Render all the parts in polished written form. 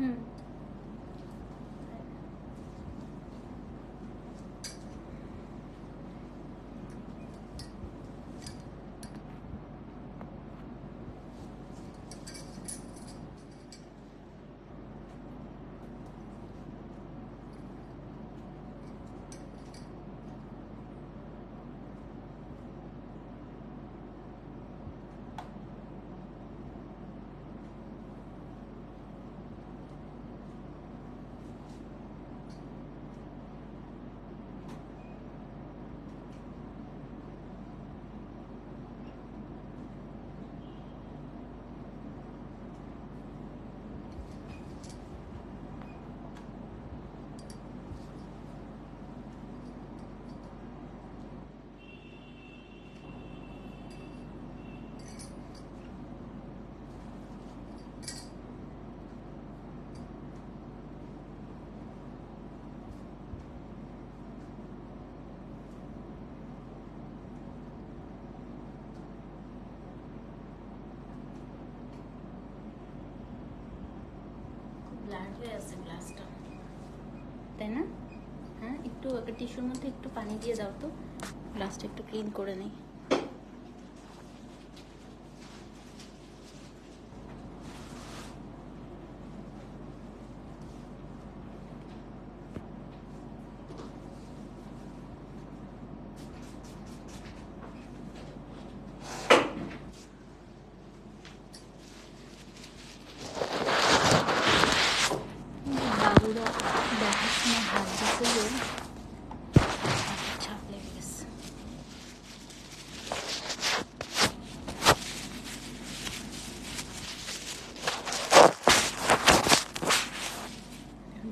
হুম গ্লাসটা, তাই না? হ্যাঁ, একটু একটা টিস্যুর মধ্যে একটু পানি দিয়ে দাও তো, গ্লাসটা একটু ক্লিন করে নেই। বাবুরা দেখার সময় হাত দিতে গিয়ে ছাপ লেগে গেছে।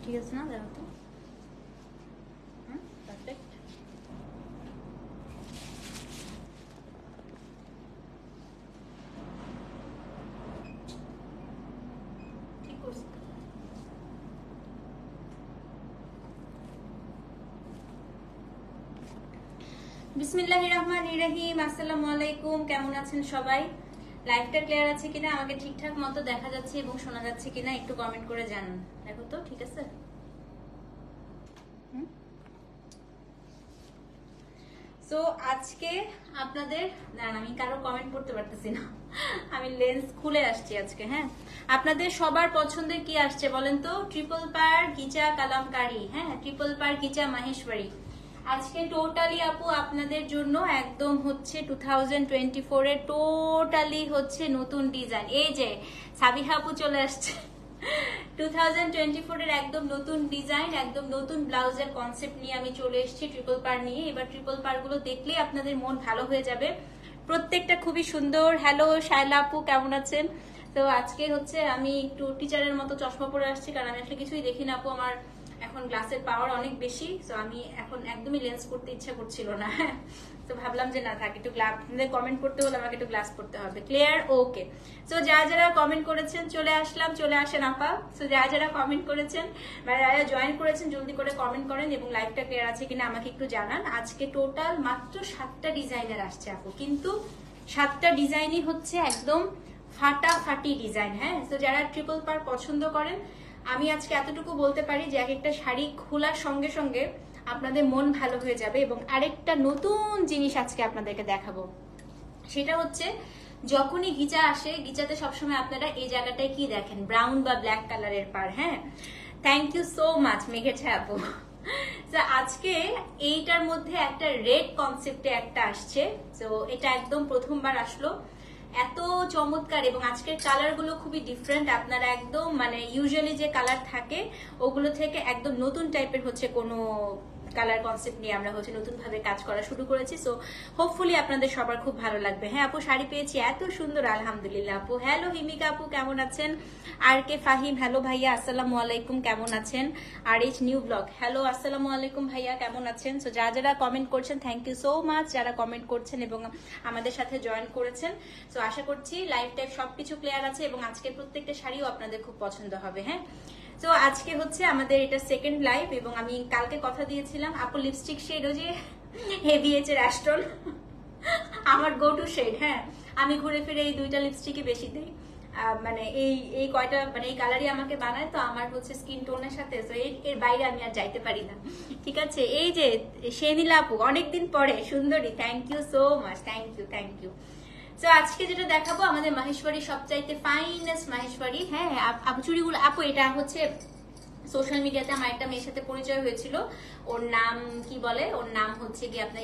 ঠিক আছে না? দেখো তো, পারফেক্ট। ঠিক করছি। বিসমিল্লাহির রহমানির রহিম। আসসালামু আলাইকুম, কেমন আছেন সবাই? লাইভটা ক্লিয়ার আছে কিনা, আমাকে ঠিকঠাক মতো দেখা যাচ্ছে এবং শোনা যাচ্ছে কিনা একটু কমেন্ট করে জানান। দেখো তো, ঠিক আছে? সো আজকে আপনাদের, দাঁড়ান আমি কারো কমেন্ট পড়তে পারতেছি না, আমি লেন্স খুলে আসছি আজকে। হ্যাঁ, আপনাদের সবার পছন্দের কি আসছে বলেন তো? ট্রিপল পার গিচা কালামকারী, হ্যাঁ ট্রিপল পার গিচা মাহেশ্বরী। আজকে টোটালি আপু আপনাদের জন্য একদম হচ্ছে 2024 এর টোটালি হচ্ছে নতুন ডিজাইন। এই যে সাবিহা আপু চলে আসছে। 2024 এর একদম নতুন ডিজাইন, একদম নতুন ব্লাউজের কনসেপ্ট নিয়ে আমি চলে এসেছি ট্রিপল পার নিয়ে। এবার ট্রিপল পার গুলো দেখলে আপনাদের মন ভালো হয়ে যাবে, প্রত্যেকটা খুবই সুন্দর। হ্যালো শায়লা আপু, কেমন আছেন? তো আজকে হচ্ছে আমি একটু টিচারের মতো চশমা পরে আসছি, কারণ আমি আসলে কিছুই দেখি না আপু, আমার এখন গ্লাসের পাওয়ার অনেক বেশি। তো আমি এখন একদমই লেন্স করতে ইচ্ছা করছিল না। তো ভাবলাম যে না থাক, একটু গ্লাস কমেন্ট করতে হলে আমাকে একটু গ্লাস পড়তে হবে। ক্লিয়ার? ওকে। সো যারা যারা কমেন্ট করেছেন চলে আসলাম, চলে আসেন আপা। সো যারা যারা কমেন্ট করেছেন বা যারা জয়েন করেছেন জলদি করে কমেন্ট করেন এবং লাইভটা ক্লিয়ার আছে কিনা আমাকে একটু জানান। আজকে টোটাল মাত্র 7টা ডিজাইনের আসছে আপু, কিন্তু 7টা ডিজাইনই হচ্ছে একদম ফাটাফাটি ডিজাইন। হ্যাঁ, তো যারা ট্রিপল পার পছন্দ করেন, আমি আজকে এতটুকু বলতে পারি যে এক একটা শাড়ি খোলার সঙ্গে সঙ্গে আপনাদের মন ভালো হয়ে যাবে। এবং আরেকটা নতুন জিনিস আজকে আপনাদেরকে দেখাবো, সেটা হচ্ছে যখনই গিচা আসে, গিচাতে সবসময় আপনারা এই জায়গাটায় কি দেখেন, ব্রাউন বা ব্ল্যাক কালারের পার। হ্যাঁ, থ্যাংক ইউ সো মাচ মেঘেছে আপু। আজকে এইটার মধ্যে একটা রেড কনসেপ্টে একটা আসছে, তো এটা একদম প্রথমবার আসলো, এত চমৎকার। এবং আজকের কালার গুলো খুবই ডিফারেন্ট, আপনারা একদম মানে ইউজুয়ালি যে কালার থাকে ওগুলো থেকে একদম নতুন টাইপের হচ্ছে কোনো কালার কনসেপ্ট নিয়ে আমরা হচ্ছে নতুন ভাবে কাজ করা শুরু করেছি। সো হোপফুলি আপনাদের সবার খুব ভালো লাগবে। হ্যাঁ আপু, শাড়ি পেয়েছি এত সুন্দর, আলহামদুলিল্লাহ আপু। হ্যালো হিমিকা আপু, কেমন আছেন? আর কে ফাহিম, হ্যালো ভাইয়া, আসসালামু আলাইকুম, কেমন আছেন? আর এইচ নিউ ব্লগ, হ্যালো আসসালামু আলাইকুম ভাইয়া, কেমন আছেন? সো যারা যারা কমেন্ট করছেন থ্যাংক ইউ সো মাচ, যারা কমেন্ট করছেন এবং আমাদের সাথে জয়েন করেছেন। সো আশা করছি লাইভ টাইভ সবকিছু ক্লিয়ার আছে এবং আজকের প্রত্যেকটা শাড়িও আপনাদের খুব পছন্দ হবে। হ্যাঁ, তো আজকে হচ্ছে আমাদের এটা সেকেন্ড লাইভ এবং আমি কালকে কথা দিয়েছিলাম আপু লিপস্টিক শেডও যে হেভিএচ এর অ্যাস্ট্রল আমার গো টু শেড। হ্যাঁ, আমি ঘুরে ফিরে এই দুইটা লিপস্টিকই বেশি দিই। মানে এই এই কয়টা মানে এই কালারই আমাকে বানায়, তো আমার হচ্ছে স্কিন টোনের সাথে, তো এর বাইরে আমি আর যাইতে পারি না। ঠিক আছে, এই যে শেনিলা আপু অনেকদিন পরে সুন্দরী, thank you so much, thank you. তো আজকে যেটা দেখাবো আমাদের মাহেশ্বরী সবচাইতে ফাইনেস্ট মাহেশ্বরী। হ্যাঁ আপু চুড়িগুলো, আপু এটা হচ্ছে সোশ্যাল মিডিয়াতে আমার একটা মেয়ের সাথে পরিচয় হয়েছিল, ওর নাম কি বলে, ওর নাম হচ্ছে কি আপনার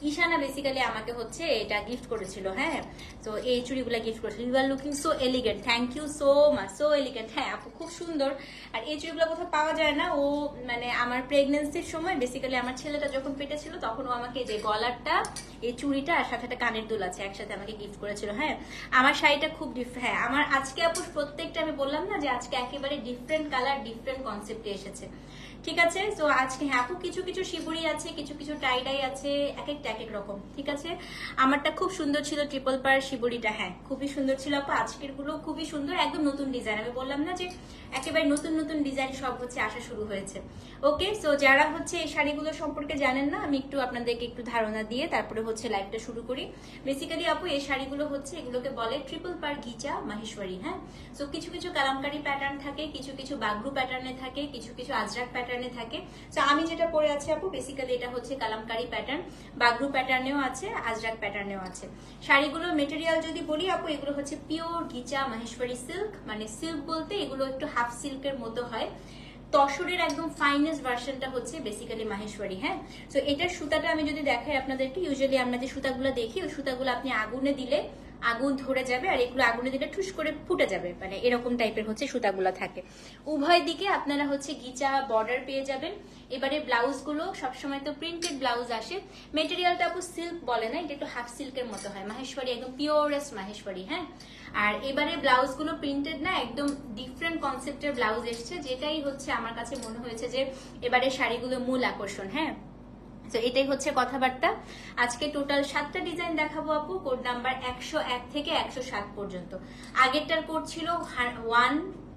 ঈশানা বেসিক্যালি আমাকে হচ্ছে এটা গিফট করেছিল। হ্যাঁ, তো এই চুড়িগুলা গিফট করেছিল। You are looking so elegant, thank you so much, so elegant. হ্যাঁ আপু খুব সুন্দর। আর এই চুড়িগুলো কোথাও পাওয়া যায় না। ও মানে আমার প্রেগনেন্সির সময় বেসিক্যালি আমার ছেলেটা যখন পেটে ছিল তখন ও আমাকে যে গলারটা, এই চুড়িটা আর সাথে একটা কানের দুল আছে একসাথে আমাকে গিফট করেছিল। হ্যাঁ আমার শাড়িটা খুব হ্যাঁ আমার আজকে আপু প্রত্যেকটা আমি বললাম না যে আজকে একেবারে ডিফারেন্ট কালার ডিফারেন্ট কনসেপ্টে এসেছে। ঠিক আছে, তো আজকে হ্যাঁ আপু কিছু কিছু শিবুরি আছে, কিছু কিছু টাইডাই আছে, এক একটা এক এক রকম। ঠিক আছে, আমারটা খুব সুন্দর ছিল ট্রিপল পার শিবুরিটা, হ্যাঁ খুবই সুন্দর ছিল আপু। আজকের গুলো খুবই সুন্দর, একদম নতুন ডিজাইন। আমি বললাম না যে একেবারে নতুন নতুন ডিজাইন সব হচ্ছে আসা শুরু হয়েছে। ওকে, সো যারা হচ্ছে এই শাড়িগুলো সম্পর্কে জানেন না, আমি একটু আপনাদেরকে একটু ধারণা দিয়ে তারপরে হচ্ছে লাইভটা শুরু করি। বেসিক্যালি আপু এই শাড়িগুলো হচ্ছে এগুলোকে বলে ট্রিপল পার ঘিচা মাহেশ্বরী। হ্যাঁ, সো কিছু কিছু কালামকারী প্যাটার্ন থাকে, কিছু কিছু বাগরু প্যাটার্নে থাকে, কিছু কিছু আজরাক প্যাটার্নে থাকে। তো আমি যেটা পরে আছি আপু বেসিক্যালি এটা হচ্ছে কালামকারী প্যাটার্ন, বাগরু প্যাটার্নেও আছে, আজরাক প্যাটার্নেও আছে। শাড়িগুলোর মেটেরিয়াল যদি বলি আপু, এগুলো হচ্ছে পিওর ঘিচা মাহেশ্বরী সিল্ক। মানে সিল্ক বলতে এগুলো একটু হাফ সিল্কের মতো হয়। তসরের একদম ফাইনেস্ট ভার্সনটা হচ্ছে বেসিক্যালি মাহেশ্বরী। হ্যাঁ, তো এটার সুতাটা আমি যদি দেখাই আপনাদেরকে, ইউজুয়ালি আমরা যে সুতাগুলো দেখি ওই সুতাগুলো আপনি আগুনে দিলে আগুন ধরে যাবে, আর এগুলো আগুনে দিলে ঠুস করে ফুটে যাবে, মানে এরকম টাইপের হচ্ছে সুতাগুলো থাকে। উভয় দিকে আপনারা হচ্ছে গিচা বর্ডার পেয়ে যাবেন। এবারে ব্লাউজ গুলো সবসময় তো প্রিন্টেড ব্লাউজ আসে। মেটেরিয়ালটা আপু সিল্ক বলে না, এটা একটু হাফ সিল্কের মতো হয়। মাহেশ্বরী একদম পিওরেস্ট মাহেশ্বরী। হ্যাঁ, আর এবারে ব্লাউজ গুলো প্রিন্টেড না, একদম ডিফারেন্ট কনসেপ্টের ব্লাউজ এসছে, যেটাই হচ্ছে আমার কাছে মনে হয়েছে যে এবারে শাড়িগুলো মূল আকর্ষণ। হ্যাঁ, তো এটাই হচ্ছে কথাবার্তা। আজকে টোটাল 7টা ডিজাইন দেখাবো আপু, কোড নাম্বার 101 থেকে 107 পর্যন্ত। আগেরটার কোড ছিল 1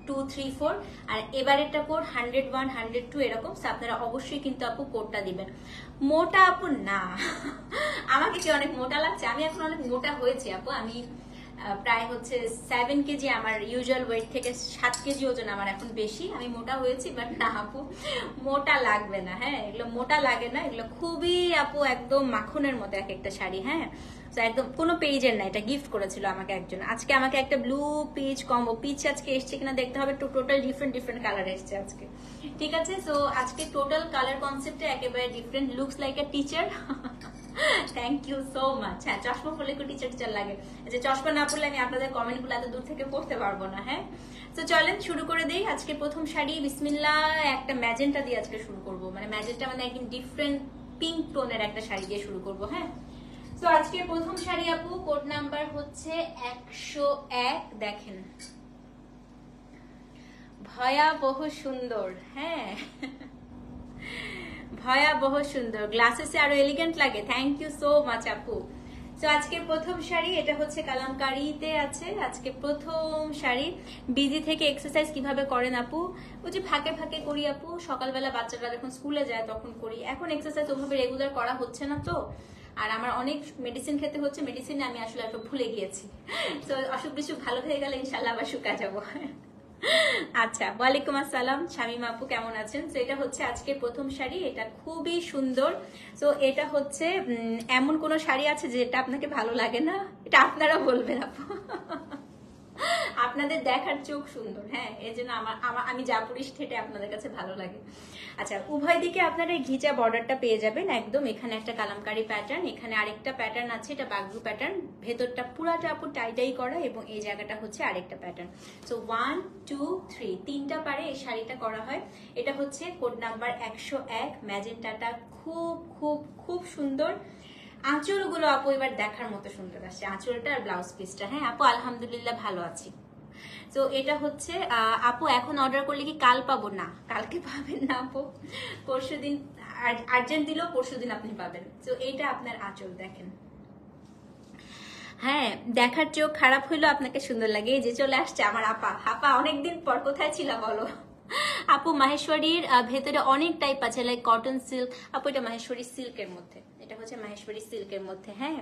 2 3 4, আর এবারেরটা কোড 101 102 এরকম। আপনারা অবশ্যই কিন্তু আপু কোডটা দিবেন। মোটা আপু না, আমাকে কি অনেক মোটা লাগছে? আমি এখন অনেক মোটা হয়েছি আপু। আমি প্রায় হচ্ছে 7 কেজি, আমার ইউজুয়াল ওয়েট থেকে 7 কেজি ওজন আমার এখন বেশি। আমি মোটা হয়েছি, বাট না আপু মোটা লাগবে না। হ্যাঁ, এগুলো মোটা লাগে না, এগুলো খুবই আপু একদম মাখনের মতো এক একটা শাড়ি। হ্যাঁ, তো একদম কোনো পেজের না, এটা গিফট করেছিল আমাকে একজন। আজকে আমাকে একটা ব্লু পিচ কম্বো, পিচ আজকে এসছে কিনা দেখতে হবে, টোটাল ডিফারেন্ট কালার এসছে আজকে। ঠিক আছে, সো আজকে টোটাল কালার কনসেপ্টে একেবারে different. Looks like a teacher, thank you so much. হ্যাঁ, চশমা পরলে একটু টিচার লাগে, যে চশমা না পড়লে আমি আপনাদের কমেন্ট গুলো এত দূর থেকে পড়তে পারবো না। হ্যাঁ, তো চলেন শুরু করে দেই। আজকে প্রথম শাড়ি বিসমিল্লাহ, একটা ম্যাজেন্টা দিয়ে আজকে শুরু করব। মানে ম্যাজেন্টা মানে একদম ডিফারেন্ট পিঙ্ক টোনের একটা শাড়ি দিয়ে শুরু করব। হ্যাঁ, তো আজকে প্রথম শাড়ি আপু কোড নাম্বার হচ্ছে 101। দেখেন ভয়াবহ সুন্দর। হ্যাঁ, ভয়াবহ সুন্দর, গ্লাসেসে আরো এলিগেন্ট লাগে। থ্যাংক ইউ সো মাচ আপু। তো আজকে প্রথম শাড়ি, এটা হচ্ছে কালামকারীতে আছে। আজকে প্রথম শাড়ি। বিজি থেকে এক্সারসাইজ কিভাবে করেন আপু? ওই যে ফাঁকে ফাঁকে করি আপু, সকালবেলা বাচ্চারা যখন স্কুলে যায় তখন করি। এখন এক্সারসাইজ ওভাবে রেগুলার করা হচ্ছে না তো, আর আমার অনেক মেডিসিন খেতে হচ্ছে, মেডিসিনে আমি আসলে একটু ভুলে গিয়েছি। তো অসুখ বিসুখ ভালো হয়ে গেলে ইনশাল্লাহ আবার শুকা যাবো। আচ্ছা, ওয়ালাইকুম আসসালাম শামিমা আপু, কেমন আছেন? তো এটা হচ্ছে আজকে প্রথম শাড়ি, এটা খুবই সুন্দর। তো এটা হচ্ছে এমন কোন শাড়ি আছে যেটা আপনাকে ভালো লাগে না? এটা আপনারা বলবেন আপু। আপনাদের দেখার চোখ সুন্দর। হ্যাঁ, এই জন্য আমি যা পরিস ঠেটে আপনাদের কাছে ভালো লাগে। আচ্ছা, উভয় দিকে আপনারা এই ঘিচা বর্ডারটা পেয়ে যাবেন একদম। এখানে একটা কালামকারী প্যাটার্ন, এখানে আরেকটা প্যাটার্ন আছে, এটা বাগরু প্যাটার্ন। ভেতরটা পুরাটা আপু টাই করা, এবং এই জায়গাটা হচ্ছে আরেকটা প্যাটার্ন। সো 1 2 3 তিনটা পারে এই শাড়িটা করা হয়। এটা হচ্ছে কোড নাম্বার 101। ম্যাজেন্টাটা খুব খুব খুব সুন্দর। আঁচলগুলো আপু এবার দেখার মতো সুন্দর আসছে, আঁচলটা আর ব্লাউজ পিসটা। হ্যাঁ আপু আলহামদুলিল্লাহ ভালো আছি। তো এটা হচ্ছে আপু এখন অর্ডার করলে কি কাল পাবো? না, কালকে পাবেন না আপু, পরশুদিন আর্জেন্ট দিলেও পরশুদিন আপনি পাবেন। তো এইটা আপনার আঁচল দেখেন। হ্যাঁ, দেখার চোখ খারাপ হইলেও আপনাকে সুন্দর লাগে। এই যে চলে আসছে আমার আপা অনেকদিন পর, কোথায় ছিল বলো? আপু মাহেশ্বরীর ভেতরে অনেক টাইপ আছে, লাইক কটন সিল্ক। আপু এটা মাহেশ্বরী সিল্কের মধ্যে, এটা হচ্ছে মাহেশ্বরী সিল্কের মধ্যে। হ্যাঁ,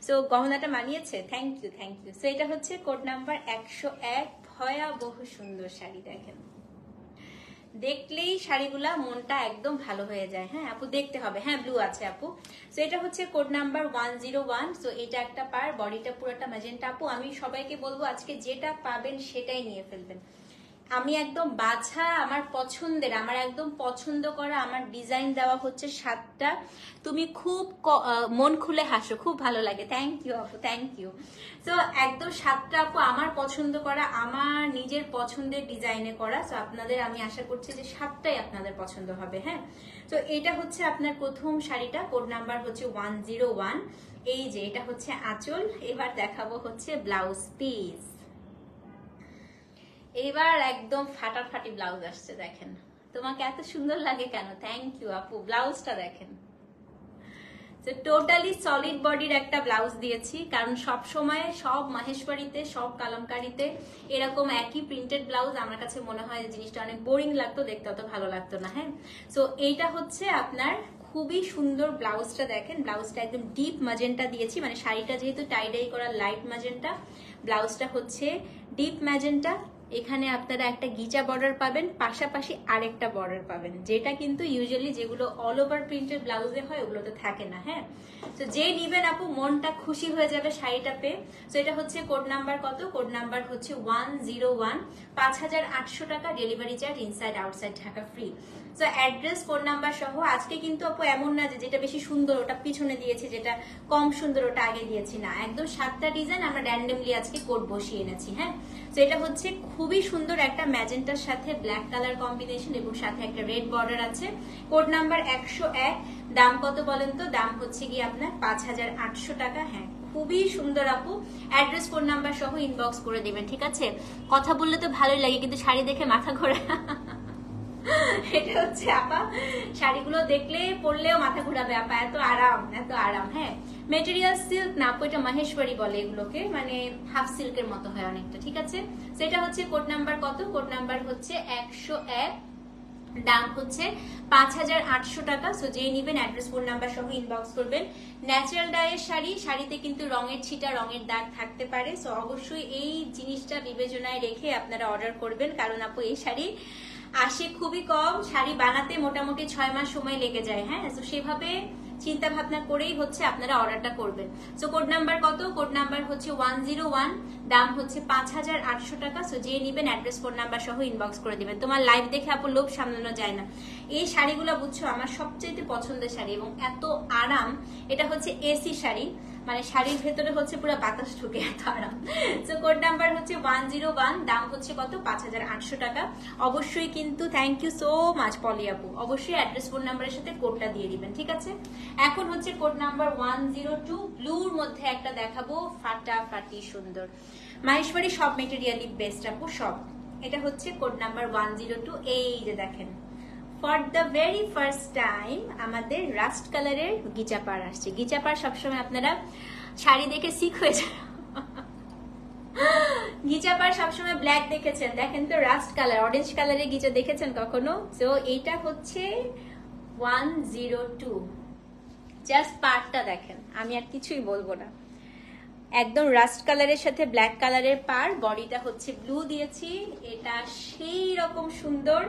সো গহনাটা মানিয়েছে, thank you thank you. So এটা হচ্ছে কোড নাম্বার 101, ভয়াবহ সুন্দর শাড়ি। দেখেন, দেখলেই শাড়িগুলা মনটা একদম ভালো হয়ে যায়। হ্যাঁ আপু, দেখতে হবে। হ্যাঁ, ব্লু আছে আপু। সো এটা হচ্ছে কোড নাম্বার 101। সো এটা একটা পার, বডিটা পুরোটা ম্যাজেন্টা। আপু আমি সবাইকে বলবো আজকে যেটা পাবেন সেটাই নিয়ে ফেলবেন। আমি একদম বাছা, আমার পছন্দের, আমার একদম পছন্দ করা, আমার ডিজাইন দেওয়া হচ্ছে 7টা। তুমি খুব মন খুলে হাসো, খুব ভালো লাগে। থ্যাংক ইউ আপু, থ্যাংক ইউ। তো একদম 7টা আপু আমার পছন্দ করা, আমার নিজের পছন্দের ডিজাইনে করা। তো আপনাদের আমি আশা করছি যে 7টাই আপনাদের পছন্দ হবে। হ্যাঁ, তো এটা হচ্ছে আপনার প্রথম শাড়িটা, কোড নাম্বার হচ্ছে 101। এই যে এটা হচ্ছে আঁচল। এবার দেখাবো হচ্ছে ব্লাউজ পিস। এবার একদম ফাটাফাটি ব্লাউজ আসছে। দেখেন, তোমাকে এত সুন্দর লাগে কেন? থ্যাংক ইউ আপু। ব্লাউজটা দেখেন, টোটালি সলিড বডির একটা ব্লাউজ দিয়েছি, কারণ সব সময় সব মাহেশ্বরীতে, সব কালামকারীতে এরকম একই প্রিন্টেড ব্লাউজ আমার কাছে মনে হয় যে জিনিসটা অনেক বোরিং লাগতো, দেখতে অত ভালো লাগতো না। হ্যাঁ, সো এইটা হচ্ছে আপনার খুবই সুন্দর ব্লাউজটা। দেখেন, ব্লাউজটা একদম ডিপ ম্যাজেন্টা দিয়েছি, মানে শাড়িটা যেহেতু টাইডাই করা লাইট ম্যাজেন্টা, ব্লাউজটা হচ্ছে ডিপ ম্যাজেন্টা। এখানে আপনারা একটা গিচা বর্ডার পাবেন, পাশাপাশি আরেকটা বর্ডার পাবেন, যেটা কিন্তু ইউজুয়ালি যেগুলো অল ওভার প্রিন্টেড ব্লাউজে হয় ওগুলোতে থাকে না। হ্যাঁ, তো যে নিবেন আপু মনটা খুশি হয়ে যাবে শাড়িটা পেয়ে। তো এটা হচ্ছে কোড নাম্বার কত? কোড নাম্বার হচ্ছে 101, 5800 টাকা delivery charge, inside outside Dhaka free. তো অ্যাড্রেস, ফোন নাম্বার সহ। আজকে কিন্তু আপু এমন না যে যেটা বেশি সুন্দর ওটা পিছনে দিয়েছি, যেটা কম সুন্দর ওটা আগে দিয়েছি, না, একদম 7টা ডিজাইন আমরা র্যান্ডমলি আজকে কোড বসিয়ে এনেছি। হ্যাঁ, তো এটা হচ্ছে খুবই সুন্দর একটা ম্যাজেন্টার সাথে ব্ল্যাক কালার কম্বিনেশন এবং সাথে একটা রেড বর্ডার আছে। Code number 101। দাম কত বলেন তো? দাম হচ্ছে কি আপনার 5800 টাকা। হ্যাঁ, খুবই সুন্দর আপু। অ্যাড্রেস, ফোন নাম্বার সহ ইনবক্স করে দিবেন, ঠিক আছে? কথা বললে তো ভালোই লাগে, কিন্তু শাড়ি দেখে মাথা ঘোরা। এটা হচ্ছে আপা, শাড়িগুলো দেখলে পরলেও মাথা ঘুরাবে আপা, এত আরাম, এত আরাম। হ্যাঁ, মেটেরিয়াল সিল্ক না আপু, এটা মাহেশ্বরী বলে এগুলোকে, মানে হাফ সিল্কের মতো হয় অনেকটা, ঠিক আছে? সেটা হচ্ছে কোড নাম্বার কত? কোড নাম্বার হচ্ছে 101। দাম হচ্ছে 5800 টাকা। সো যেই নিবেন অ্যাড্রেস, ফোন নাম্বার সহ ইনবক্স করবেন। ন্যাচারাল ডাইয়ের শাড়ি, শাড়িতে কিন্তু রঙের ছিটা, রঙের দাগ থাকতে পারে। সো অবশ্যই এই জিনিসটা বিবেচনায় রেখে আপনারা অর্ডার করবেন, কারণ আপু এই শাড়ি আসে খুবই কম, শাড়ি বানাতে মোটামুটি 6 মাস সময় লেগে যায়। হ্যাঁ, তো সেভাবে চিন্তা ভাবনা করেই হচ্ছে আপনারা অর্ডারটা করবেন। সো কোড নাম্বার কত? কোড নাম্বার হচ্ছে 101। দাম হচ্ছে 5800 টাকা। সো যে নিবেন অ্যাড্রেস, ফোন নাম্বার সহ ইনবক্স করে দিবেন। তোমার লাইভ দেখে আপু লোভ সামলানো যায় না। এই শাড়িগুলো বুঝছো আমার সবচেয়ে পছন্দের শাড়ি এবং এত আরাম। এটা হচ্ছে এসি শাড়ি, মানে শাড়ির ভেতরে হচ্ছে পুরো বাতাস ঢুকে, এত আরাম। সো কোড নাম্বার হচ্ছে 101। দাম হচ্ছে কত? 5800 টাকা। অবশ্যই কিন্তু থ্যাংক ইউ সো মাচ পলি আপু, অবশ্যই অ্যাড্রেস, ফোন নাম্বারের সাথে কোডটা দিয়ে দিবেন, ঠিক আছে? এখন হচ্ছে কোড নাম্বার 102, ব্লুর মধ্যে একটা দেখাবো, ফাটাফাটি সুন্দর। মাহেশ্বরী সব মেটেরিয়ালই বেস্ট আপু, সব। এটা হচ্ছে কোড নাম্বার 102। এই যে দেখেন, for the very first time আমাদের রাস্ট কালারের গিচাপার আসছে। গিচাপার সবসময় আপনারা শাড়ি দেখে শিখ হয়ে যায়, গিচাপার সবসময় ব্ল্যাক দেখেছেন, দেখেন তো রাস্ট কালার, অরেঞ্জ কালারের গিচা দেখেছেন কখনো? তো এইটা হচ্ছে 102। জাস্ট পার্টটা দেখেন, আমি আর কিছুই বলবো না। একদম রাস্ট কালারের সাথে ব্ল্যাক কালারের পার, বডিটা হচ্ছে ব্লু দিয়েছি। এটা সেই রকম সুন্দর।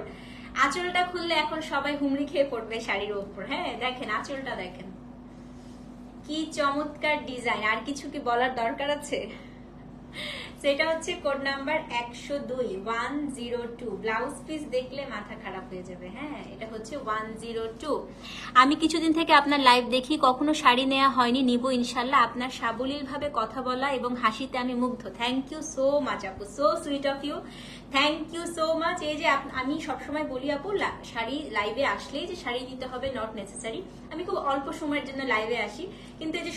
আঁচলটা খুললে এখন সবাই হুমড়ি খেয়ে পড়বে শাড়ির উপর। হ্যাঁ, দেখেন আঁচলটা দেখেন, কি চমৎকার ডিজাইন। আর কিছু কি বলার দরকার আছে? সেটা হচ্ছে কোড নাম্বার 102, 102। ব্লাউজ পিস দেখলে মাথা খারাপ হয়ে যাবে। হ্যাঁ, এটা হচ্ছে 102। আমি কিছুদিন থেকে আপনার লাইভ দেখি, কখনো শাড়ি নেওয়া হয়নি, নিব ইনশাল্লাহ। আপনার সাবলীল ভাবে কথা বলা এবং হাসিতে আমি মুগ্ধ। থ্যাংক ইউ সো মাচ আপু, so sweet of you, thank you so much. এই যে আমি সবসময় বলি আপু, শাড়ি লাইভে আসলেই যে শাড়ি নিতে হবে নট নেসেসারি। আমি খুব অল্প সময়ের জন্য লাইভে আসি, কিন্তু এই যে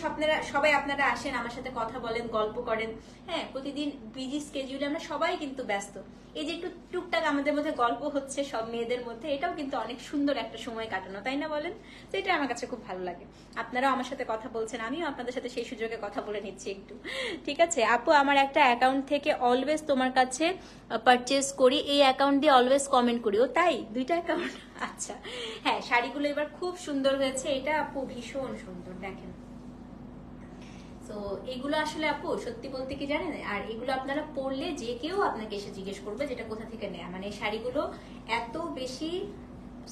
সবাই আপনারা আসেন, আমার সাথে কথা বলেন, গল্প করেন। হ্যাঁ, প্রতিদিন বিজি স্কেডিউলে আমরা সবাই কিন্তু ব্যস্ত। এই যে একটু টুকটাক আমাদের মধ্যে গল্প হচ্ছে সব মেয়েদের মধ্যে, এটাও কিন্তু অনেক সুন্দর একটা সময় কাটানো, তাই না বলেন? তো এটা আমার কাছে খুব ভালো লাগে। আপনারাও আমার সাথে কথা বলছেন, আমিও আপনাদের সাথে সেই সুযোগে কথা বলে নিচ্ছি একটু। ঠিক আছে আপু, আমার একটা অ্যাকাউন্ট থেকে অলওয়েজ তোমার কাছে পারচেজ করি, এই অ্যাকাউন্ট দিয়ে অলওয়েজ কমেন্ট করি। ও তাই, দুইটা অ্যাকাউন্ট? আচ্ছা হ্যাঁ, শাড়িগুলো এবার খুব সুন্দর হয়েছে, এটা আপু ভীষণ সুন্দর দেখেন। তো এগুলো আসলে আপু সত্যি বলতে কি জানেন, আর এগুলো আপনারা পরলে যে কেউ আপনাকে এসে জিজ্ঞেস করবে যেটা কোথা থেকে নেয়া। মানে এই শাড়িগুলো এত বেশি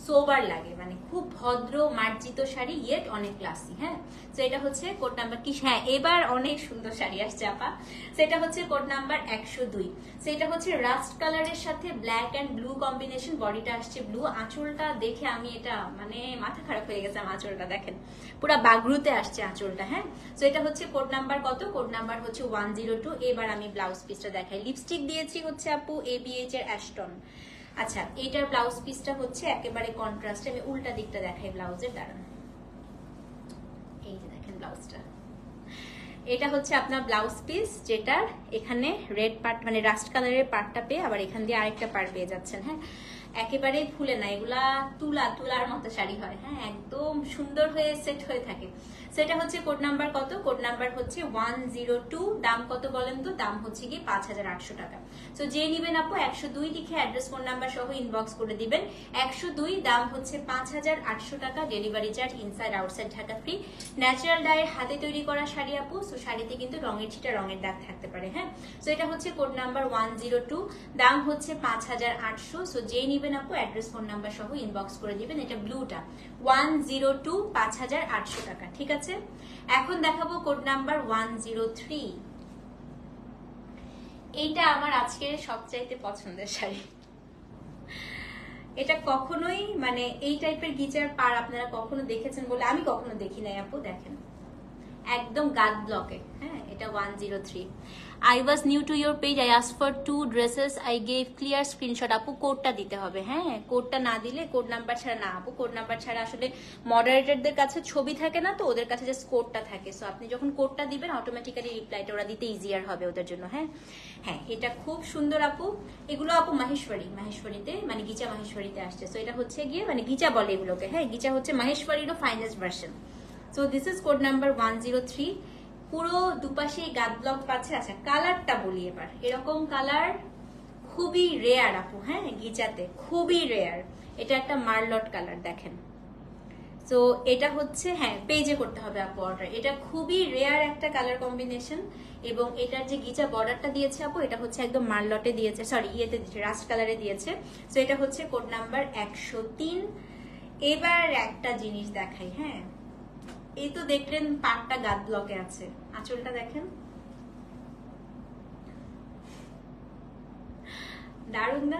সোবার লাগে, মানে খুব ভদ্র মার্জিত শাড়ি, ইয়েট অনেক ক্লাসি। হ্যাঁ, তো এটা হচ্ছে কোড নাম্বার কি, হ্যাঁ এবার অনেক সুন্দর শাড়ি আসছে আপা। সেটা হচ্ছে কোড নাম্বার 102। সেটা হচ্ছে রাস্ট কালারের সাথে ব্ল্যাক অ্যান্ড ব্লু কম্বিনেশন, বডিটা আসছে ব্লু। আঁচলটা দেখে আমি এটা মানে মাথা খারাপ হয়ে গেছে, আঁচলটা দেখেন পুরা বাগরুতে আসছে আঁচলটা। হ্যাঁ, তো এটা হচ্ছে কোড নাম্বার কত, কোড নাম্বার হচ্ছে 102। এবার আমি ব্লাউজ পিসটা দেখাই। লিপস্টিক দিয়েছি হচ্ছে আপু ABH এর অ্যাস্টন। আচ্ছা, এইটার ব্লাউজ পিসটা হচ্ছে একেবারে কন্ট্রাস্ট। আমি উল্টা দিকটা দেখাই ব্লাউজের, দাঁড়ান। এই যে দেখেন ব্লাউজটা, এটা হচ্ছে আপনার ব্লাউজ পিস, যেটার এখানে রেড পার্ট মানে রাস্ট কালারের পার্টটা পেয়ে আবার এখান দিয়ে আরেকটা পার্ট পেয়ে যাচ্ছেন। হ্যাঁ, একেবারেই ফুলে না, এগুলা তুলার মতো শাড়ি হয়। হ্যাঁ, একদম সুন্দর হয়ে সেট হয়ে থাকে। সেটা হচ্ছে কোড নাম্বার কত, কোড নাম্বার হচ্ছে 102। দাম কত বলেন তো, দাম হচ্ছে কি 5800 টাকা। তো যে নিবেন আপু 102 লিখে অ্যাড্রেস ফোন নাম্বার সহ ইনবক্স করে দিবেন। 102 দাম হচ্ছে 5800 টাকা, delivery charge inside outside Dhaka free. Natural ডায়ের হাতে তৈরি করা শাড়ি আপু, তো শাড়িতে কিন্তু রঙের ছিটা রঙের দাগ থাকতে পারে। হ্যাঁ, তো এটা হচ্ছে কোড নাম্বার 102, দাম হচ্ছে 5800। সো যেই নিবেন আপু অ্যাড্রেস ফোন নাম্বার সহ ইনবক্স করে দিবেন। এটা ব্লুটা 102, 5800 টাকা। ঠিক আছে, এখন দেখাবো কোড নাম্বার 103। এইটা আমার আজকের সবচাইতে পছন্দের শাড়ি। এটা কখনোই মানে এই টাইপের গিজার পার আপনারা কখনো দেখেছেন বলে আমি কখনো দেখি নাই আপু। দেখেন একদম গাদ ব্লকে। হ্যাঁ, এটা 103। I was new to your page. I asked for 2 dresses. I gave clear screenshot. আপু কোডটা দিতে হবে। হ্যাঁ, কোডটা না দিলে, কোড নাম্বার ছাড়া না আপু, কোড নাম্বার ছাড়া আসলে মডারেটরদের কাছে ছবি থাকে না, তো ওদের কাছে জাস্ট কোডটা থাকে। সো আপনি যখন কোডটা দিবেন অটোমেটিক্যালি রিপ্লাইটা ওরা দিতে ইজিয়ার হবে ওদের জন্য। হ্যাঁ হ্যাঁ, এটা খুব সুন্দর আপু। এগুলো আপু মাহেশ্বরীতে মানে গিচা মাহেশ্বরীতে আসছে। সো এটা হচ্ছে গিয়ে মানে গিচা বলে এগুলোকে। হ্যাঁ, গিচা হচ্ছে মাহেশ্বরীরও finest version. So this is code number 103। পুরো দুপাশে গাদ ব্লক পাচ্ছে। আচ্ছা, কালারটা বলি এবার। এরকম কালার খুবই রেয়ার আপু। হ্যাঁ, গিচাতে খুবই রেয়ার। এটা একটা মার্লট কালার দেখেন। তো এটা হচ্ছে, হ্যাঁ পেজে করতে হবে আপু অর্ডার। এটা খুবই রেয়ার একটা কালার কম্বিনেশন, এবং এটার যে গিচা বর্ডারটা দিয়েছে আপু, এটা হচ্ছে একদম মার্লটে দিয়েছে, সরি ইয়েতে দিয়েছে, রাস্ট কালারে দিয়েছে। তো এটা হচ্ছে কোড নাম্বার 103। এবার একটা জিনিস দেখাই। হ্যাঁ, এই তো দেখলেন পাটটা গাদ ব্লকে আছে, আঁচলটা দেখেন দারুন না,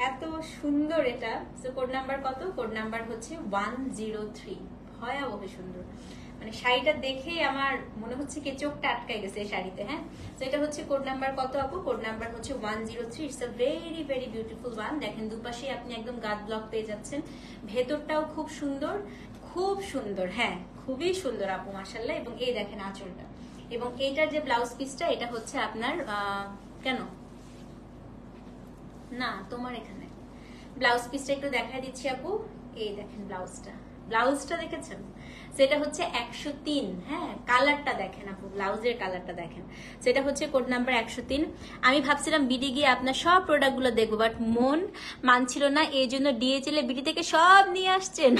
এত সুন্দর এটা। তো কোড নাম্বার কত, কোড নাম্বার হচ্ছে 103। ভয়াবহ সুন্দর, মানে শাড়িটা দেখে আমার মনে হচ্ছে কি চোখটা আটকাই গেছে এই শাড়িতে। হ্যাঁ, তো এটা হচ্ছে কোড নাম্বার কত আপু, কোড নাম্বার হচ্ছে 103। It's a very very beautiful one. দেখেন দুপাশে আপনি একদম গাদ ব্লক পেয়ে যাচ্ছেন, ভেতরটাও খুব সুন্দর, খুব সুন্দর। হ্যাঁ, খুবই সুন্দর আপু মাশাআল্লাহ। এবং এই দেখেন আঁচলটা, এবং এইটার যে ব্লাউজ পিসটা, এটা হচ্ছে আপনার কেন না তোমার এখানে ব্লাউজ পিসটা একটু দেখাই দিচ্ছি আপু। এই দেখেন ব্লাউজটা দেখেছেন, সেটা হচ্ছে 103। হ্যাঁ, কালারটা দেখেন আপু, ব্লাউজের কালারটা দেখেন। সেটা হচ্ছে কোড নাম্বার 103। আমি ভাবছিলাম বিডি গিয়ে আপনার সব প্রোডাক্টগুলো দেখবো, বাট মন মানছিল না, এই জন্য ডিএচএল এ বিডি থেকে সব নিয়ে আসছেন।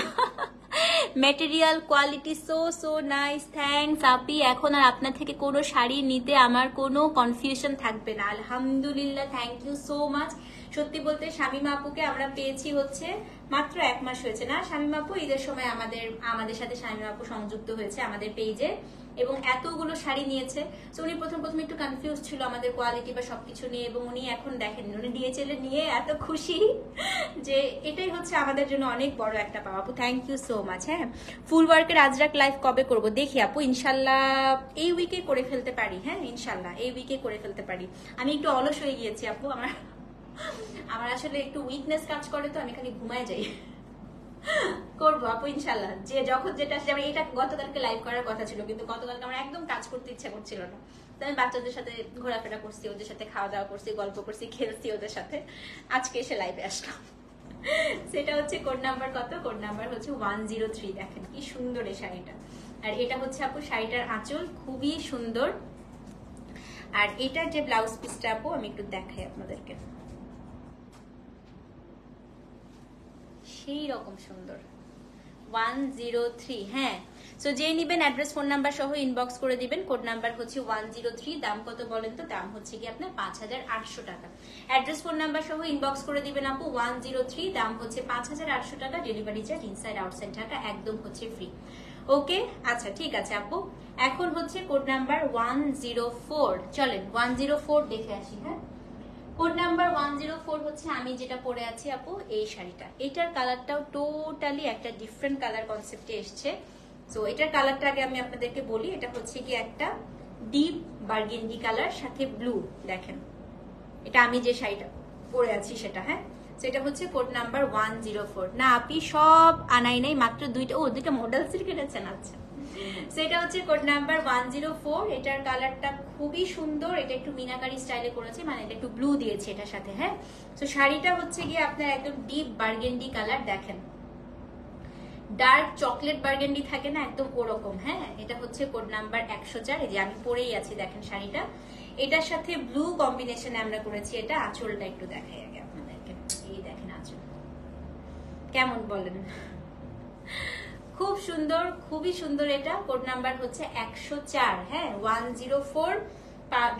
Material quality so nice, thanks আপি। এখন আর আপনার থেকে কোনো শাড়ি নিতে আমার কোনো কনফিউশন থাকবে না, আলহামদুলিল্লাহ। Thank you so much. সত্যি বলতে শামিমা আপুকে আমরা পেয়েছি হচ্ছে মাত্র 1 মাস হয়েছে না শামিমা আপু, ঈদের সময় আমাদের সাথে শামিমা আপু সংযুক্ত হয়েছে আমাদের পেজে, এবং এতগুলো শাড়ি নিয়েছে। তো উনি প্রথম একটু কনফিউজ ছিল আমাদের কোয়ালিটি বা সবকিছু নিয়ে, এবং উনি এখন দেখেন উনি ডিএচএল নিয়ে এত খুশি, যে এটাই হচ্ছে আমাদের জন্য অনেক বড় একটা পাওয়া আপু। Thank you so much. হ্যাঁ, ফুল ওয়ার্কের আজরাক লাইভ কবে করব দেখি আপু, ইনশাল্লাহ এই উইকে করে ফেলতে পারি। হ্যাঁ, ইনশাল্লাহ এই উইকে করে ফেলতে পারি। আমি একটু অলস হয়ে গিয়েছি আপু, আমার আসলে একটু উইকনেস কাজ করে, তো আমি খালি ঘুমায় যাই। করবো আপু ইনশাল্লাহ, যে যখন যেটা আসলে। এটা গতকালকে লাইভ করার কথা ছিল, কিন্তু গতকালকে আমার একদম কাজ করতে ইচ্ছা করছিল না, আমি বাচ্চাদের সাথে ঘোরাফেরা করছি, ওদের সাথে খাওয়া দাওয়া করছি, গল্প করছি, খেলছি ওদের সাথে। আজকে এসে লাইভে আসলাম। সেটা হচ্ছে কোড নাম্বার কত? কোড নাম্বার হচ্ছে 103। দেখেন কি সুন্দর এই শাড়িটা। আর এটা হচ্ছে আপু শাড়িটার আঁচল, খুবই সুন্দর। আর এটার যে ব্লাউজ পিসটা আপু আমি একটু দেখাই আপনাদেরকে, সেই রকম সুন্দর। 103। হ্যাঁ, সো যে নিবেন অ্যাড্রেস ফোন নাম্বার সহ ইনবক্স করে দিবেন। কোড নাম্বার হচ্ছে 103। দাম কত বলেন তো? দাম হচ্ছে কি আপনার 5800 টাকা। অ্যাড্রেস ফোন নাম্বার সহ ইনবক্স করে দিবেন আপু। 103, দাম হচ্ছে 5800 টাকা। Delivery charge inside outside Dhaka একদম হচ্ছে ফ্রি। ওকে, আচ্ছা ঠিক আছে আপু। এখন হচ্ছে কোড নাম্বার 104। চলেন 104 দেখে আসি। হ্যাঁ, কোড নাম্বার 104 হচ্ছে আমি যেটা পরে আছি আপু, এই শাড়িটা। এটার কালারটাও টোটালি একটা ডিফারেন্ট কালার কনসেপ্টে এসছে। সো এটার কালারটা আগে আমি আপনাদেরকে বলি। এটা হচ্ছে কি একটা ডিপ বার্গেন্ডি কালার সাথে ব্লু। দেখেন এটা আমি যে শাড়িটা পরে আছি সেটা। হ্যাঁ, সেটা হচ্ছে কোড নাম্বার 104। না আপনি সব আনাই নাই, মাত্র দুইটা মডেল সিল্ক এনেছেন। আচ্ছা, সেটা হচ্ছে কোড নাম্বার 104। এটার কালারটা খুবই সুন্দর। এটা একটু মিনাকারি স্টাইলে করেছে, মানে এটা একটু ব্লু দিয়েছে এটার সাথে। হ্যাঁ, তো শাড়িটা হচ্ছে গিয়ে আপনার একদম ডিপ বার্গেন্ডি কালার। দেখেন ডার্ক চকলেট বার্গেন্ডি থাকে না, একদম ওরকম। হ্যাঁ, এটা হচ্ছে কোড নাম্বার 104। এই যে আমি পরেই আছি, দেখেন শাড়িটা। এটার সাথে ব্লু কম্বিনেশনে আমরা করেছি এটা। আঁচলটা একটু দেখাই আগে আপনাদেরকে। এই দেখেন আঁচল কেমন বলেন, খুব সুন্দর, খুবই সুন্দর। এটা কোড নাম্বার হচ্ছে 104। হ্যাঁ, 104,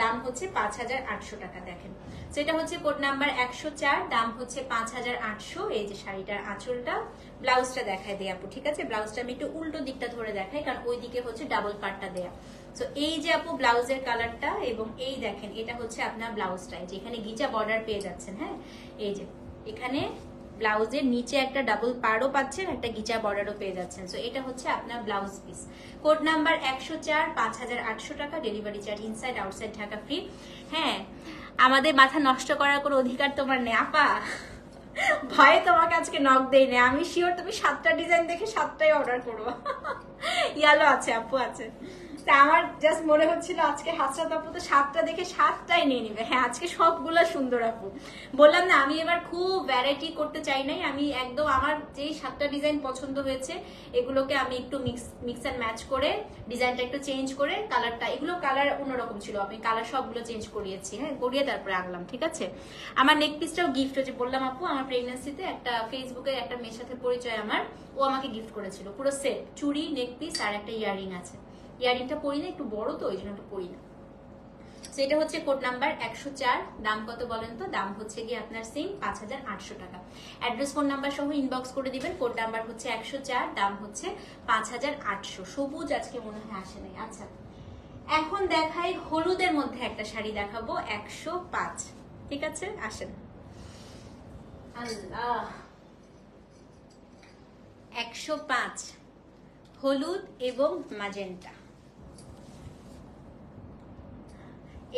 দাম হচ্ছে 5800 টাকা। দেখেন সেটা হচ্ছে কোড নাম্বার 104, দাম হচ্ছে 5800। এই যে শাড়িটার আঁচলটা, ব্লাউজটা দেখায় দেয় আপু। ঠিক আছে, ব্লাউজটা আমি একটু উল্টো দিকটা ধরে দেখাই, কারণ ওই দিকে হচ্ছে ডাবল পার্টটা দেয়া। তো এই যে আপু ব্লাউজের কালারটা, এবং এই দেখেন এটা হচ্ছে আপনার ব্লাউজটা। যেখানে গিচা বর্ডার পেয়ে যাচ্ছেন। হ্যাঁ, এই যে এখানে ব্লাউজের নিচে একটা ডাবল পাড়ও পাচ্ছেন, একটা গিচা বর্ডারও পেয়ে যাচ্ছেন। সো এটা হচ্ছে আপনার ব্লাউজ পিস। কোড নাম্বার 104, 5800 টাকা। Delivery charge inside outside Dhaka free. হ্যাঁ, আমাদের মাথা নষ্ট করার কোনো অধিকার তোমার নেই আপা। ভয়ে তোমাকে আজকে নক দেই না। আমি শিওর তুমি 7টা ডিজাইন দেখে 7টাই অর্ডার করবো। ইয়ালো আছে আপু, আছে। আমার জাস্ট মনে হচ্ছিল আজকে হাসরাত আপু তো 7টা দেখে 7টাই নিয়ে নিবে। হ্যাঁ, আজকে সবগুলা সুন্দর আপু। বললাম না, আমি এবার খুব ভ্যারাইটি করতে চাই নাই। আমি একদম আমার যেই 7টা ডিজাইন পছন্দ হয়েছে এগুলোকে আমি একটু মিক্স অ্যান্ড ম্যাচ করে, ডিজাইনটা একটু চেঞ্জ করে, কালারটা, এগুলো কালার অন্যরকম ছিল, আমি কালার সবগুলো চেঞ্জ করিয়েছি। হ্যাঁ, করিয়ে তারপরে আনলাম। ঠিক আছে, আমার নেক পিসটাও গিফট হচ্ছে। বললাম আপু আমার প্রেগন্যান্সিতে একটা ফেসবুকের একটা মেয়ের সাথে পরিচয় আমার, ও আমাকে গিফট করেছিল পুরো সেট, চুড়ি, নেক পিস আর একটা ইয়াররিং আছে। ইয়ারিংটা পরি না, একটু বড় তো, ওই জন্য একটু পরি না। সেটা হচ্ছে কোড নাম্বার 104। দাম কত বলেন তো? দাম হচ্ছে গিয়ে আপনার সেম 5800 টাকা। অ্যাড্রেস ফোন নাম্বার সহ ইনবক্স করে দিবেন। কোড নাম্বার হচ্ছে 104, দাম হচ্ছে 5800। সবুজ আজকে মনে হয় আসে নাই। আচ্ছা, এখন দেখাই হলুদের মধ্যে একটা শাড়ি দেখাবো, 105। ঠিক আছে, আসেন। আল্লাহ, 105 হলুদ এবং ম্যাজেন্টা।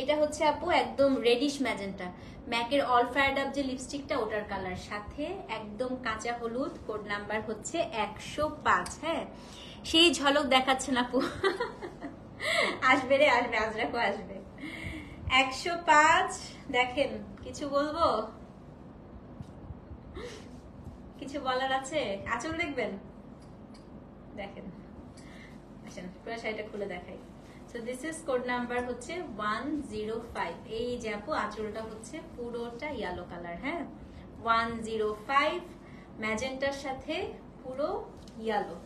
এটা হচ্ছে আপু একদম রেডিশ ম্যাজেন্টা, ম্যাকের অল ফায়ার্ড আপ যে লিপস্টিকটা ওটার কালার, সাথে একদম কাঁচা হলুদ। কোড নাম্বার হচ্ছে 105। হ্যাঁ, সেই ঝলক দেখাচ্ছেন আপু। আসবে রে, আসবে, আজরাকও আসবে। 105। দেখেন, কিছু বলবো? কিছু বলার আছে? আঁচল দেখবেন? দেখেন, আসেন পুরো শাড়িটা খুলে দেখাই। So this is code number হচ্ছে 105। এই যে আপু আঁচলটা হচ্ছে পুরোটা ইয়েলো কালার। হ্যাঁ, 105 ম্যাজেন্টার সাথে পুরো ইয়েলো।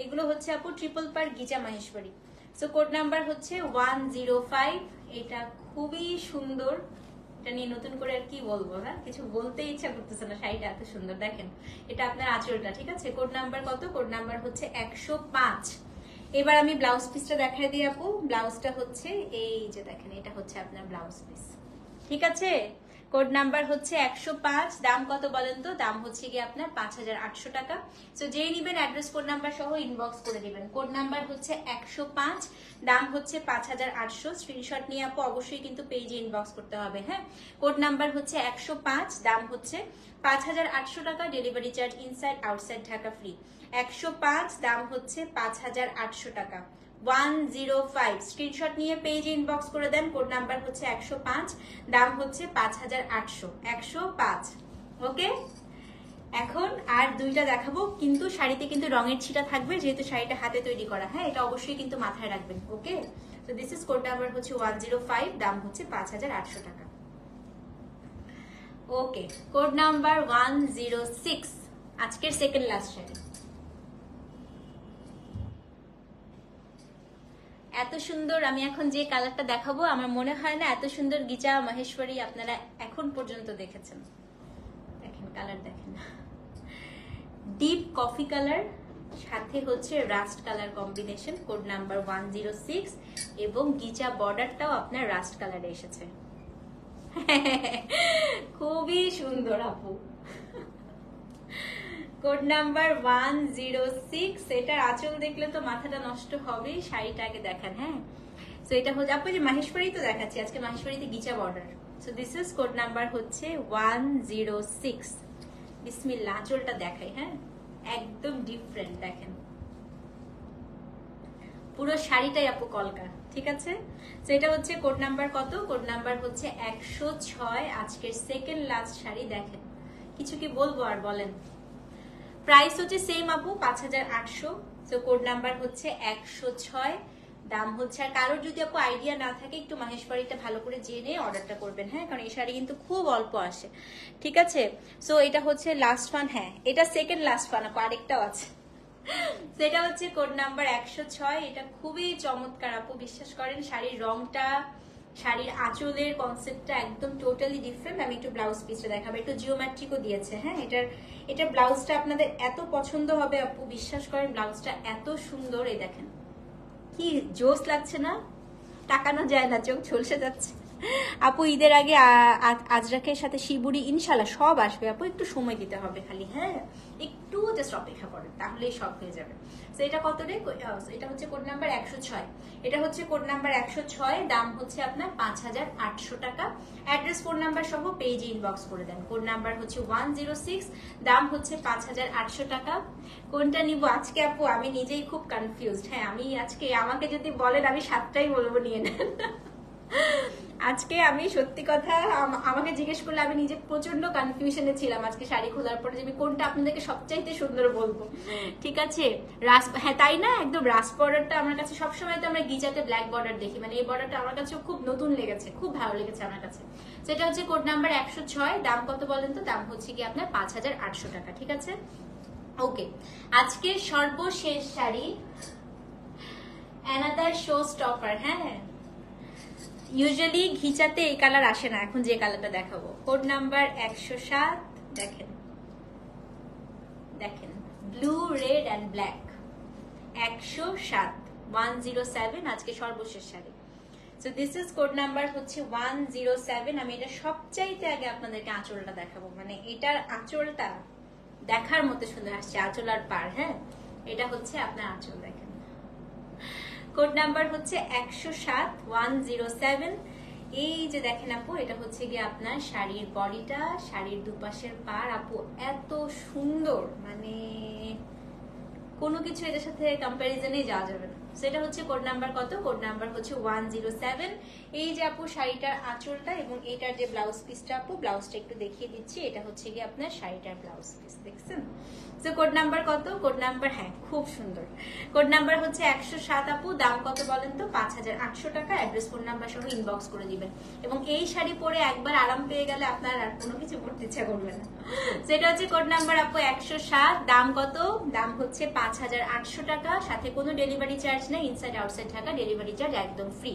এগুলো হচ্ছে আপু ট্রিপল পার গিজা মাহেশ্বরী। সো কোড নাম্বার হচ্ছে 105। এটা খুবই সুন্দর। এটা নিয়ে নতুন করে আর কি বলবো, হ্যাঁ কিছু বলতে ইচ্ছা করতেছে না, শাড়িটা এত সুন্দর। দেখেন এটা আপনার আঁচলটা। ঠিক আছে, কোড নাম্বার কত? কোড নাম্বার হচ্ছে 105। এবার আমি ব্লাউজ পিসটা দেখাই দিই আপু। ব্লাউজটা হচ্ছে এই যে দেখেন, এটা হচ্ছে আপনার ব্লাউজ পিস। ঠিক আছে, কোড নাম্বার হচ্ছে 105। দাম কত বলেন তো? দাম হচ্ছে গিয়ে আপনার 5800 টাকা। সো যেই নিবেন অ্যাড্রেস কোড নাম্বার সহ ইনবক্স করে দিবেন। কোড নাম্বার হচ্ছে 105, দাম হচ্ছে 5800। স্ক্রিনশট নিয়ে আপু অবশ্যই কিন্তু পেজে ইনবক্স করতে হবে। হ্যাঁ, কোড নাম্বার হচ্ছে 105, দাম হচ্ছে 5800 টাকা। Delivery charge inside outside Dhaka free. 105, দাম হচ্ছে 5800 টাকা। 105 স্ক্রিনশট নিয়ে পেজে ইনবক্স করে দেন। কোড নাম্বার হচ্ছে 105, দাম হচ্ছে 5800, 105। ওকে, এখন আর দুইটা দেখাবো, কিন্তু শাড়িতে কিন্তু রঙের ছিটা থাকবে, যেহেতু শাড়িটা হাতে তৈরি করা। হ্যাঁ, এটা অবশ্যই কিন্তু মাথায় রাখবেন। ওকে, তো দিস ইজ কোড নাম্বার হচ্ছে 105, দাম হচ্ছে 5800 টাকা। ওকে, কোড নাম্বার 106, আজকের সেকেন্ড লাস্ট শাড়ি। এত সুন্দর, আমি এখন যে কালারটা দেখাবো আমার মনে হয় না এত সুন্দর গিচা মহেশ্বরী আপনারা এখন পর্যন্ত দেখেছেন। দেখেন কালার, দেখেন ডিপ কফি কালার, সাথে হচ্ছে rushed colour combination. Code number 106 এবং গিচা বর্ডারটাও আপনার রাস্ট কালারে এসেছে। খুবই সুন্দর আপু। কোড নাম্বার 106, এটার আঁচল দেখলে তো মাথাটা নষ্ট হবে। শাড়িটা আগে দেখান। হ্যাঁ, সো এটা হচ্ছে আপু যে মাহেশ্বরী তো দেখাচ্ছি আজকে, মাহেশ্বরীতে গিচা border. So this is code number হচ্ছে 106। বিসমিল্লাহ, আঁচলটা দেখাই। হ্যাঁ, একদম ডিফারেন্ট, দেখেন পুরো শাড়িটাই আপু কলকা। ঠিক আছে, তো এটা হচ্ছে কোড নাম্বার কত? কোড নাম্বার হচ্ছে 106, আজকের সেকেন্ড লাস্ট শাড়ি। দেখেন, কিছু কি বলবো আর বলেন? প্রাইস হচ্ছে সেম আপু, 5800। তো কোড নাম্বার হচ্ছে 106, দাম হচ্ছে। আর কারোর যদি আপু আইডিয়া না থাকে, একটু মাহেশ্বরীটা ভালো করে জেনে অর্ডারটা করবেন। হ্যাঁ, কারণ এই শাড়ি কিন্তু খুব অল্প আসে। ঠিক আছে, সো এটা হচ্ছে লাস্ট ফান। হ্যাঁ, এটা সেকেন্ড লাস্ট ফান আপু, আরেকটাও আছে। সেটা হচ্ছে কোড নাম্বার 106। এটা খুবই চমৎকার আপু, বিশ্বাস করেন। শাড়ির রংটা, শাড়ির আঁচলের কনসেপ্টটা একদম টোটালি ডিফারেন্ট। আমি একটু ব্লাউজ পিসটা দেখাবো, একটু জিওমেট্রিকও দিয়েছে। হ্যাঁ, এটার ব্লাউজটা আপনাদের এত পছন্দ হবে আপু, বিশ্বাস করেন। ব্লাউজটা এত সুন্দর, এই দেখেন কি জোস লাগছে না? তাকানো যায় না, চোখ ঝলসে যাচ্ছে। আপু ঈদের আগে আজরাকের সাথে শিবুড়ি ইনশাল্লাহ সব আসবে আপু, একটু সময় দিতে হবে খালি। হ্যাঁ, একটু জাস্ট অপেক্ষা করেন, তাহলেই সব হয়ে যাবে। তো এটা কত রে? এটা হচ্ছে কোড নাম্বার 106। এটা হচ্ছে কোড নাম্বার 106, দাম হচ্ছে আপনার 5800 টাকা। অ্যাড্রেস, ফোন নাম্বার সহ পেজে ইনবক্স করে দেন। কোড নাম্বার হচ্ছে 106, দাম হচ্ছে 5800 টাকা। কোনটা নিব আজকে আপু? আমি নিজেই খুব কনফিউজড। হ্যাঁ, আমি আজকে, আমাকে যদি বলেন আমি 7টাই বলবো, নিয়ে নেন। আজকে আমি সত্যি কথা, আমাকে জিজ্ঞেস করলে আমি নিজে প্রচন্ড কনফিউশনে ছিলাম আজকে শাড়ি খোলার পরে, যে আমি কোনটা আপনাদেরকে সবচাইতে সুন্দর বলবো। ঠিক আছে, হ্যাঁ তাই না, একদম রাস বর্ডারটা আমার কাছে সবসময়, তো আমরা গিজাতে ব্ল্যাক বর্ডার দেখি, মানে এই বর্ডারটা আমার কাছে খুব নতুন লেগেছে, খুব ভালো লেগেছে আমার কাছে। সেটা হচ্ছে কোড নাম্বার 106, দাম কত বলেন তো? দাম হচ্ছে কি আপনার 5800 টাকা। ঠিক আছে, ওকে। আজকে সর্বশেষ শাড়ি, অ্যানাদার শো স্টপার। হ্যাঁ, ইউজুয়ালি ঘিচাতে এই কালার আসে না, এখন যে কালারটা দেখাবো। কোড নাম্বার 107, দেখেন দেখেন, ব্লু, রেড অ্যান্ড ব্ল্যাক। 107, 107, আজকে সর্বশেষ sari. So this is code number হচ্ছে 107। আমি এটা সবচাইতে আগে আপনাদেরকে আঁচলটা দেখাবো, মানে এটার আঁচলটা দেখার মতো সুন্দর আসছে, আঁচল আর পার। হ্যাঁ, এটা হচ্ছে আপনার আঁচল, দেখেন। কোড নাম্বার হচ্ছে 107, 107। এই যে দেখেন আপু, এটা হচ্ছে গিয়ে আপনার শাড়ির বডিটা, শাড়ির দুপাশের পার আপু এত সুন্দর, মানে কোনো কিছু এটার সাথে কম্পারিজনে যাওয়া যাবে না। সেটা হচ্ছে কোড নাম্বার কত? কোড নাম্বার হচ্ছে 107। এই যে আপু শাড়িটার আঁচলটা এবং এইটার যে ব্লাউজ পিসটা, আপু ব্লাউজটা একটু দেখিয়ে দিচ্ছি। এটা হচ্ছে গিয়ে আপনার শাড়িটার ব্লাউজ পিস, দেখছেন? তো কোড নাম্বার কত? কোড নাম্বার, হ্যাঁ খুব সুন্দর। কোড নাম্বার হচ্ছে 107 আপু, দাম কত বলেন তো? 5800 টাকা। অ্যাড্রেস, ফোন নাম্বার সহ ইনবক্স করে দিবেন। এবং এই শাড়ি পরে একবার আরাম পেয়ে গেলে আপনার আর কোনো কিছু পড়তে ইচ্ছা করবে না। সেটা হচ্ছে কোড নাম্বার আপু 107, দাম কত? দাম হচ্ছে 5800 টাকা। সাথে কোনো ডেলিভারি চার্জ নেই, inside outside Dhaka delivery charge একদম ফ্রি।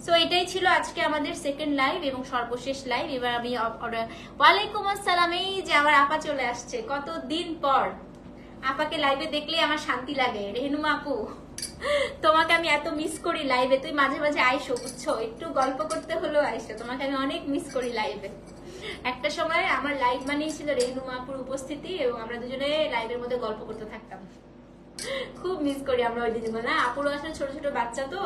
সো এটাই ছিল আজকে আমাদের সেকেন্ড লাইভ এবং সর্বশেষ লাইভ। এবার আমি ওয়ালাইকুম আসসালাম, এই যে আমার আপা চলে আসছে কতদিন পর। আপাকে লাইভে দেখলেই আমার শান্তি লাগে। রেহনুমা আপু, তোমাকে আমি এত মিস করি লাইভে, তুই মাঝে মাঝে আইসো, বুঝছো, একটু গল্প করতে হলেও আইসো, তোমাকে আমি অনেক মিস করি লাইভে। একটা সময় আমার লাইভ মানেই ছিল রেহনুমা আপুর উপস্থিতি এবং আমরা দুজনে লাইভের মধ্যে গল্প করতে থাকতাম। খুব মিস করি আমরা ওই দিনগুলো। না, আপুর আসলে ছোট ছোট বাচ্চা, তো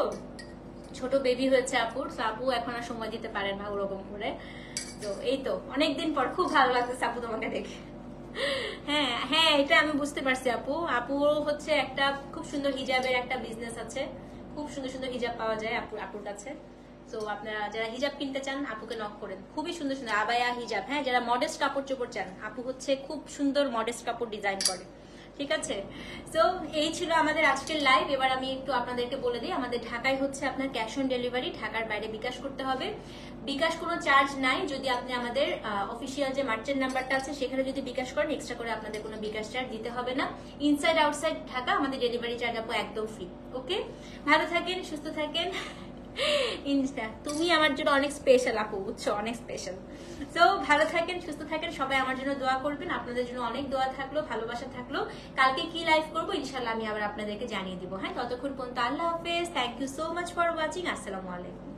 ছোট বেবি হয়েছে আপুর, তো আপু এখন আর সময় দিতে পারেন না ওরকম করে। তো এই তো অনেকদিন পর খুব ভালো লাগতেছে আপু তোমাকে দেখে। হ্যাঁ হ্যাঁ, এটা আমি বুঝতে পারছি আপু। আপু হচ্ছে একটা খুব সুন্দর হিজাবের একটা বিজনেস আছে, খুব সুন্দর সুন্দর হিজাব পাওয়া যায় আপুর কাছে। তো আপনারা যারা হিজাব কিনতে চান আপুকে নক করেন, খুবই সুন্দর সুন্দর আবায়া হিজাব। হ্যাঁ, যারা মডেস্ট কাপড় চোপড় চান, আপু হচ্ছে খুব সুন্দর মডেস্ট কাপড় ডিজাইন করে। ঠিক আছে, তো এই ছিল আমাদের আজকের লাইভ। এবার আমি একটু আপনাদেরকে বলে দিই, আমাদের ঢাকায় হচ্ছে আপনার ক্যাশ অন ডেলিভারি, ঢাকার বাইরে বিকাশ করতে হবে। বিকাশ কোনো চার্জ নাই, যদি আপনি আমাদের অফিসিয়াল যে মার্চেন্ট নাম্বারটা আছে সেখানে যদি বিকাশ করেন, এক্সট্রা করে আপনাদের কোনো বিকাশ চার্জ দিতে হবে না। ইনসাইড আউটসাইড ঢাকা আমাদের ডেলিভারি চার্জ আপু একদম ফ্রি। ওকে, ভালো থাকেন, সুস্থ থাকেন। তুমি আমার জন্য অনেক স্পেশাল আপু, বুঝছো, অনেক স্পেশাল। তো ভালো থাকেন, সুস্থ থাকেন, সবাই আমার জন্য দোয়া করবেন। আপনাদের জন্য অনেক দোয়া থাকলো, ভালোবাসা থাকলো। কালকে কি লাইভ করবো ইনশাল্লাহ আমি আবার আপনাদেরকে জানিয়ে দিব। হ্যাঁ, ততক্ষণ পর্যন্ত আল্লাহ হাফেজ। Thank you so much for watching. আসসালামু আলাইকুম।